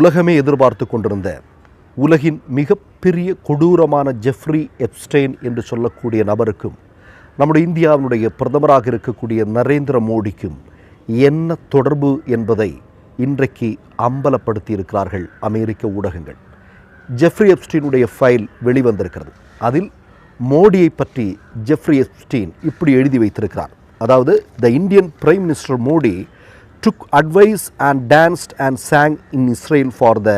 உலகமே எதிர்பார்த்து கொண்டிருந்த உலகின் மிகப்பெரிய கொடூரமான ஜெஃப்ரி எப்ஸ்டெயின் என்று சொல்லக்கூடிய நபருக்கும் நம்முடைய இந்தியாவினுடைய பிரதமராக இருக்கக்கூடிய நரேந்திர மோடிக்கும் என்ன தொடர்பு என்பதை இன்றைக்கு அம்பலப்படுத்தி இருக்கிறார்கள் அமெரிக்க ஊடகங்கள். ஜெஃப்ரி எப்ஸ்டீனுடைய ஃபைல் வெளிவந்திருக்கிறது. அதில் மோடியை பற்றி ஜெஃப்ரி எப்ஸ்டீன் இப்படி எழுதி வைத்திருக்கிறார். அதாவது, the Indian prime minister Modi took advice and danced and sang in Israel for the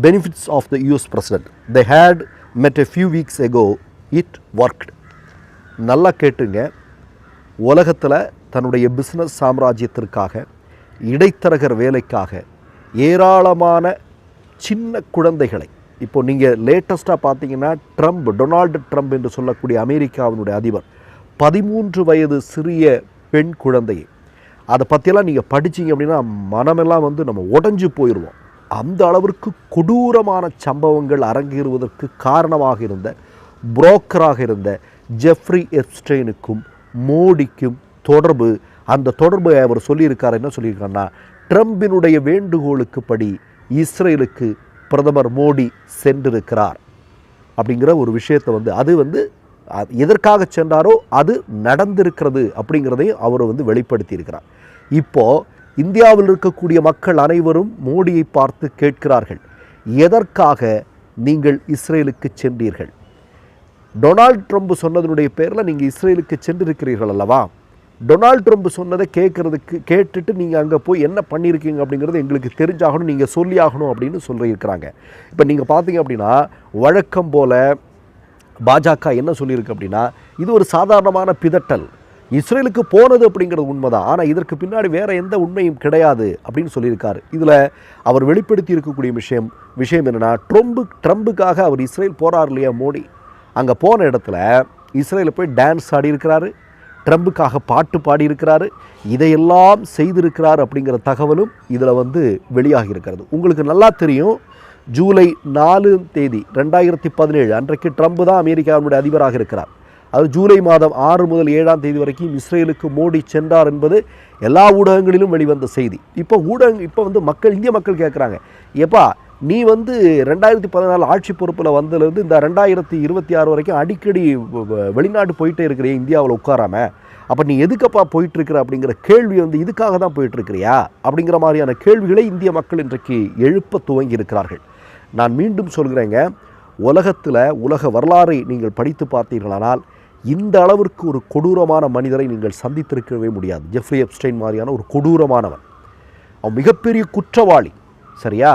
benefits of the US president. They had met a few weeks ago. It worked. நல்லா கேட்டுங்க. உலகத்தில் தன்னுடைய பிஸ்னஸ் சாம்ராஜ்யத்திற்காக இடைத்தரகர் வேலைக்காக ஏராளமான சின்ன குழந்தைகளை, இப்போ நீங்கள் லேட்டஸ்ட்டாக பார்த்தீங்கன்னா டொனால்டு ட்ரம்ப் என்று சொல்லக்கூடிய அமெரிக்காவினுடைய அதிபர் 13 வயது சிறிய பெண் குழந்தையை, அதை பற்றியெல்லாம் நீங்கள் படிச்சிங்க அப்படின்னா மனமெல்லாம் நம்ம உடஞ்சி போயிடுவோம். அந்த அளவிற்கு கொடூரமான சம்பவங்கள் அரங்கேறுவதற்கு காரணமாக இருந்த புரோக்கராக இருந்த ஜெஃப்ரி எப்ஸ்டெயினுக்கும் மோடிக்கும் தொடர்பு. அந்த தொடர்பை அவர் சொல்லியிருக்கார். என்ன சொல்லியிருக்காருன்னா, ட்ரம்பினுடைய வேண்டுகோளுக்கு படி இஸ்ரேலுக்கு பிரதமர் மோடி சென்றிருக்கிறார் அப்படிங்கிற ஒரு விஷயத்தை அது எதற்காக சென்றாரோ அது நடந்திருக்கிறது அப்படிங்கிறதையும் அவர் வெளிப்படுத்தி இருக்கிறார். இப்போது இந்தியாவில் இருக்கக்கூடிய மக்கள் அனைவரும் மோடியை பார்த்து கேட்கிறார்கள், எதற்காக நீங்கள் இஸ்ரேலுக்கு சென்றீர்கள்? டொனால்டு ட்ரம்ப் சொன்னதனுடைய பேரில் நீங்கள் இஸ்ரேலுக்கு சென்றிருக்கிறீர்கள் அல்லவா? டொனால்டு ட்ரம்ப் சொன்னதை கேட்டுட்டு நீங்கள் அங்கே போய் என்ன பண்ணியிருக்கீங்க அப்படிங்கிறது எங்களுக்கு தெரிஞ்சாகணும், நீங்கள் சொல்லி ஆகணும் அப்படின்னு சொல்லியிருக்கிறாங்க. இப்போ நீங்கள் பார்த்தீங்க அப்படின்னா, வழக்கம் போல் பாஜக என்ன சொல்லியிருக்கு அப்படின்னா, இது ஒரு சாதாரணமான பிதட்டல், இஸ்ரேலுக்கு போனது அப்படிங்கிறது உண்மைதான், ஆனால் இதற்கு பின்னாடி வேறு எந்த உண்மையும் கிடையாது அப்படின்னு சொல்லியிருக்காரு. இதில் அவர் வெளிப்படுத்தி இருக்கக்கூடிய விஷயம் என்னென்னா, ட்ரம்புக்காக அவர் இஸ்ரேல் போகிறார் இல்லையா மோடி, அங்கே போன இடத்துல இஸ்ரேலில் போய் டான்ஸ் ஆடியிருக்கிறாரு, ட்ரம்புக்காக பாட்டு பாடியிருக்கிறாரு, இதையெல்லாம் செய்திருக்கிறார் அப்படிங்கிற தகவலும் இதில் வெளியாகி இருக்கிறது. உங்களுக்கு நல்லா தெரியும், ஜூலை 4 2017 அன்றைக்கு ட்ரம்ப் தான் அமெரிக்காவினுடைய அதிபராக இருக்கிறார். அது ஜூலை மாதம் 6 முதல் 7 வரைக்கும் இஸ்ரேலுக்கு மோடி சென்றார் என்பது எல்லா ஊடகங்களிலும் வெளிவந்த செய்தி. இப்போ இந்திய மக்கள் கேட்குறாங்க, எப்பா நீ 2014 ஆட்சி பொறுப்பில் வந்ததுலேருந்து இந்த 2026 வரைக்கும் அடிக்கடி வெளிநாடு போயிட்டே இருக்கிற இந்தியாவில் உட்காராம, அப்போ நீ எதுக்கப்பா போயிட்டுருக்கிற அப்படிங்கிற கேள்வி இதுக்காக தான் போயிட்டுருக்கிறியா அப்படிங்கிற மாதிரியான கேள்விகளை இந்திய மக்கள் இன்றைக்கு எழுப்ப துவங்கி இருக்கிறார்கள். நான் மீண்டும் சொல்கிறேங்க, உலக வரலாறை நீங்கள் படித்து பார்த்தீர்களானால் இந்த அளவிற்கு ஒரு கொடூரமான மனிதரை நீங்கள் சந்தித்திருக்கவே முடியாது. ஜெஃப்ரி எப்ஸ்டெயின் மாதிரியான ஒரு கொடூரமானவன், அவன் மிகப்பெரிய குற்றவாளி, சரியா?